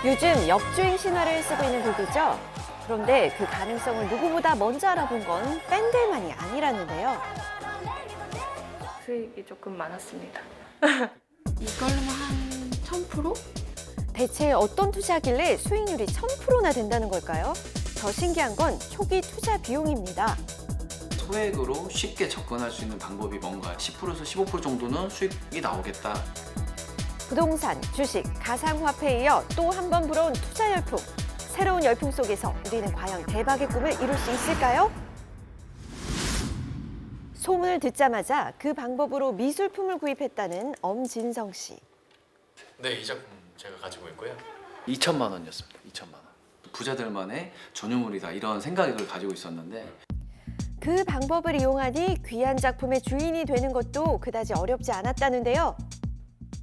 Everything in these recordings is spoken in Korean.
요즘 역주행 신화를 쓰고 있는 곡이죠. 그런데 그 가능성을 누구보다 먼저 알아본 건 팬들만이 아니라는데요. 수익이 조금 많았습니다. 이걸로 한 1000%? 대체 어떤 투자길래 수익률이 1000%나 된다는 걸까요? 더 신기한 건 초기 투자 비용입니다. 소액으로 쉽게 접근할 수 있는 방법이 뭔가 10%에서 15% 정도는 수익이 나오겠다. 부동산, 주식, 가상화폐에 이어 또 한 번 불어온 투자 열풍. 새로운 열풍 속에서 우리는 과연 대박의 꿈을 이룰 수 있을까요? 소문을 듣자마자 그 방법으로 미술품을 구입했다는 엄진성 씨. 네, 이 작품 제가 가지고 있고요. 2천만 원이었습니다. 2천만 원. 부자들만의 전유물이다 이런 생각을 가지고 있었는데 그 방법을 이용하니 귀한 작품의 주인이 되는 것도 그다지 어렵지 않았다는데요.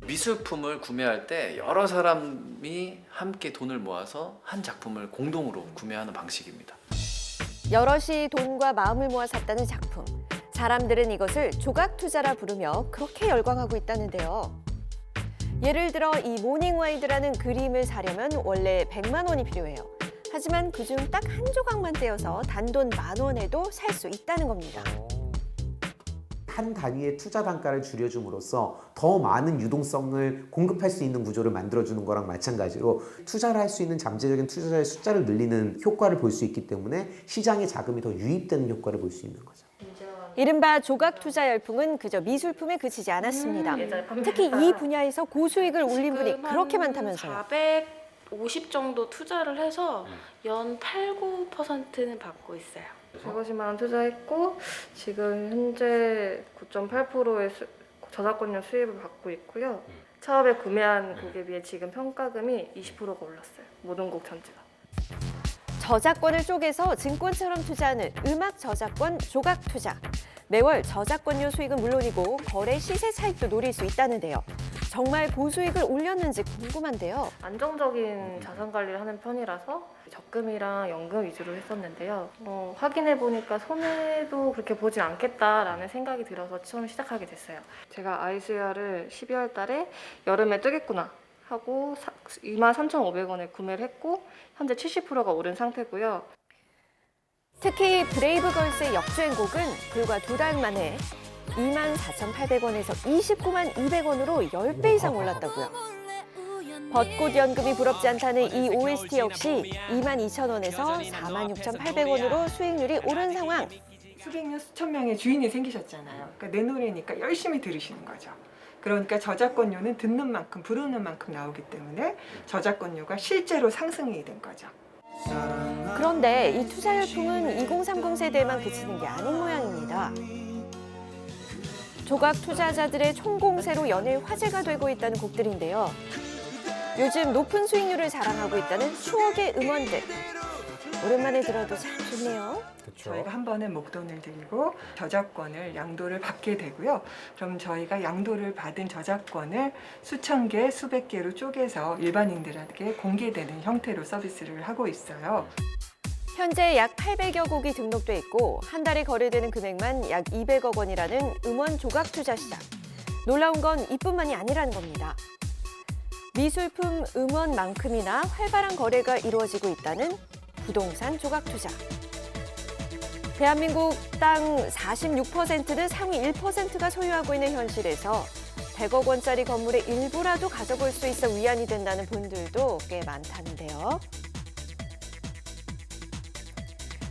미술품을 구매할 때 여러 사람이 함께 돈을 모아서 한 작품을 공동으로 구매하는 방식입니다. 여럿이 돈과 마음을 모아 샀다는 작품. 사람들은 이것을 조각 투자라 부르며 그렇게 열광하고 있다는데요. 예를 들어 이 모닝와이드라는 그림을 사려면 원래 100만 원이 필요해요. 하지만 그중 딱 한 조각만 떼어서 단돈 10,000원에도 살 수 있다는 겁니다. 한 단위의 투자 단가를 줄여줌으로써 더 많은 유동성을 공급할 수 있는 구조를 만들어주는 거랑 마찬가지로 투자를 할 수 있는 잠재적인 투자자의 숫자를 늘리는 효과를 볼 수 있기 때문에 시장에 자금이 더 유입되는 효과를 볼 수 있는 거죠. 이른바 조각 투자 열풍은 그저 미술품에 그치지 않았습니다. 특히 이 분야에서 고수익을 올린 분이 그렇게 많다면서요. 450 정도 투자를 해서 연 8, 9%는 받고 있어요. 150만 원 투자했고 지금 현재 9.8%의 저작권료 수입을 받고 있고요. 처음에 구매한 곡에 비해 지금 평가금이 20%가 올랐어요. 모든 곡 전체가. 저작권을 쪼개서 증권처럼 투자하는 음악 저작권 조각 투자. 매월 저작권료 수익은 물론이고 거래 시세 차익도 노릴 수 있다는데요. 정말 고수익을 올렸는지 궁금한데요. 안정적인 자산 관리를 하는 편이라서 적금이랑 연금 위주로 했었는데요. 확인해 보니까 손해도 그렇게 보진 않겠다라는 생각이 들어서 처음 시작하게 됐어요. 제가 아이스웨어를 12월 달에 여름에 뜨겠구나 하고 23,500원에 구매를 했고 현재 70%가 오른 상태고요. 특히 브레이브걸스의 역주행곡은 불과 2달 만에 24,800원에서 29200원으로 10배 이상 올랐다고요. 벚꽃 연금이 부럽지 않다는 이 OST 역시 22,000원에서 46,800원으로 수익률이 오른 상황. 수백 년 수천 명의 주인이 생기셨잖아요. 그러니까 내 노래니까 열심히 들으시는 거죠. 그러니까 저작권료는 듣는 만큼 부르는 만큼 나오기 때문에 저작권료가 실제로 상승이 된 거죠. 그런데 이 투자 열풍은 2030 세대에만 그치는 게 아닌 모양입니다. 조각 투자자들의 총공세로 연일 화제가 되고 있다는 곡들인데요. 요즘 높은 수익률을 자랑하고 있다는 추억의 음원들. 오랜만에 들어도 참 좋네요. 저희가 한 번에 목돈을 들고 저작권을 양도를 받게 되고요. 그럼 저희가 양도를 받은 저작권을 수천 개, 수백 개로 쪼개서 일반인들에게 공개되는 형태로 서비스를 하고 있어요. 현재 약 800여 곡이 등록돼 있고 한 달에 거래되는 금액만 약 200억 원이라는 음원 조각 투자 시장. 놀라운 건 이뿐만이 아니라는 겁니다. 미술품 음원만큼이나 활발한 거래가 이루어지고 있다는 부동산 조각 투자. 대한민국 땅 46%는 상위 1%가 소유하고 있는 현실에서 100억 원짜리 건물의 일부라도 가져볼 수 있어 위안이 된다는 분들도 꽤 많다는데요.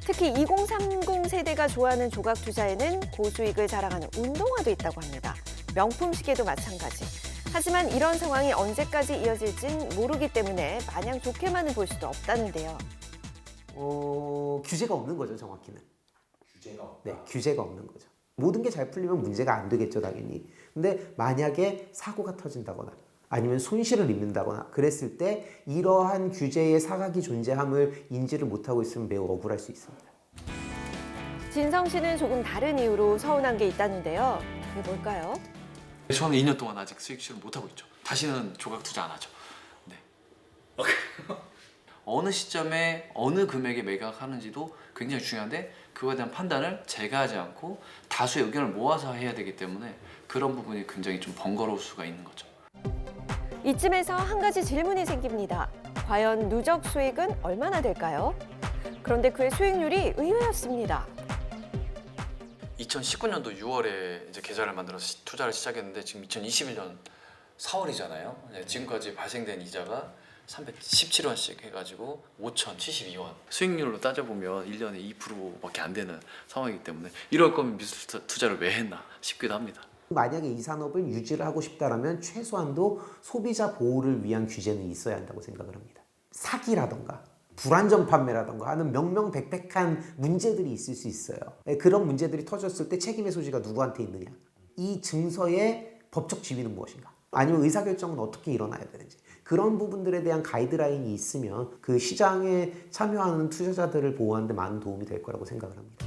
특히 2030 세대가 좋아하는 조각 투자에는 고수익을 자랑하는 운동화도 있다고 합니다. 명품 시계도 마찬가지. 하지만 이런 상황이 언제까지 이어질진 모르기 때문에 마냥 좋게만은 볼 수도 없다는데요. 규제가 없는 거죠, 정확히는. 규제가 없다. 네, 규제가 없는 거죠. 모든 게 잘 풀리면 문제가 안 되겠죠, 당연히. 근데 만약에 사고가 터진다거나 아니면 손실을 입는다거나 그랬을 때 이러한 규제의 사각이 존재함을 인지를 못하고 있으면 매우 억울할 수 있습니다. 진성 씨는 조금 다른 이유로 서운한 게 있다는데요. 그게 뭘까요? 저는 2년 동안 아직 수익 실현 못하고 있죠. 다시는 조각 투자 안 하죠. 네. 어느 시점에 어느 금액에 매각하는지도 굉장히 중요한데 그거에 대한 판단을 제가 하지 않고 다수의 의견을 모아서 해야 되기 때문에 그런 부분이 굉장히 좀 번거로울 수가 있는 거죠. 이쯤에서 한 가지 질문이 생깁니다. 과연 누적 수익은 얼마나 될까요? 그런데 그의 수익률이 의외였습니다. 2019년도 6월에 이제 계좌를 만들어서 투자를 시작했는데 지금 2021년 4월이잖아요. 지금까지 발생된 이자가 317원씩 해가지고 5,072원. 수익률로 따져보면 1년에 2%밖에 안 되는 상황이기 때문에 이럴 거면 미술 투자를 왜 했나 싶기도 합니다. 만약에 이 산업을 유지를 하고 싶다라면 최소한도 소비자 보호를 위한 규제는 있어야 한다고 생각을 합니다. 사기라던가 불안전 판매라던가 하는 명명백백한 문제들이 있을 수 있어요. 그런 문제들이 터졌을 때 책임의 소지가 누구한테 있느냐? 이 증서의 법적 지위는 무엇인가? 아니면 의사결정은 어떻게 일어나야 되는지 그런 부분들에 대한 가이드라인이 있으면 그 시장에 참여하는 투자자들을 보호하는 데 많은 도움이 될 거라고 생각을 합니다.